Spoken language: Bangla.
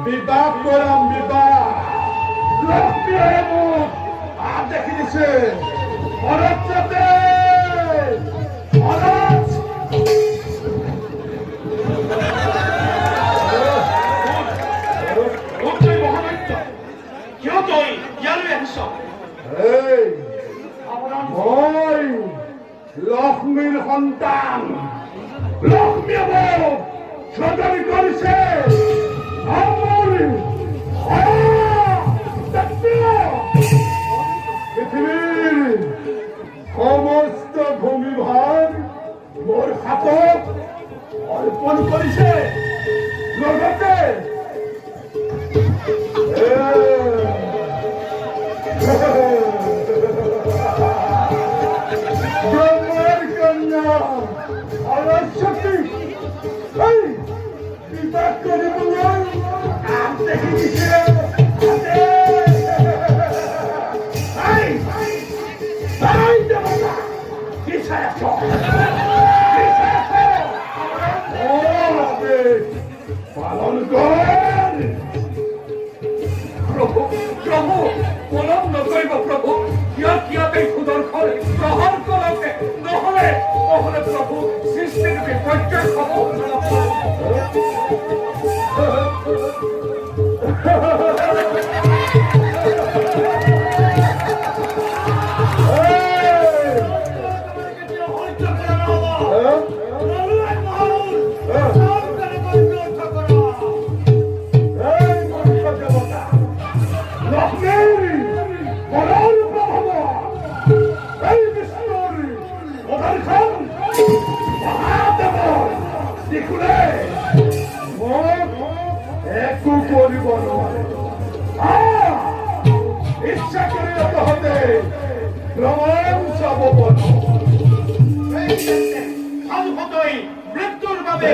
বিবাহ করাম বিবাহ লক্ষ্মী মুখ আর দেখি দিছে খরচ যাতে খরচ কেউ তুই ইয়ালে আহিছ এই মই লক্ষ্মীর সন্তান লক্ষ্মী বউ সদরি করেছে আমার পৃথিবীর সমস্ত ভূমিভাগ মোর হাতত অর্পণ করেছে লগতে ব্রহ্মার কন্যা অরস্বতী এই বিবাহ করে বলুন আম দেখে দিছে পালন কর প্রভু প্রভু পলম নকরিব প্রভু ইয়াত ইয়াতে সুদর্শন গ্রহণ করকে নহলে নহলে প্রভু সৃষ্টির বিপর্যয় খবর ইচ্ছা করিল হতে ভ্রমণ সবপন মৃত্যুর বাবে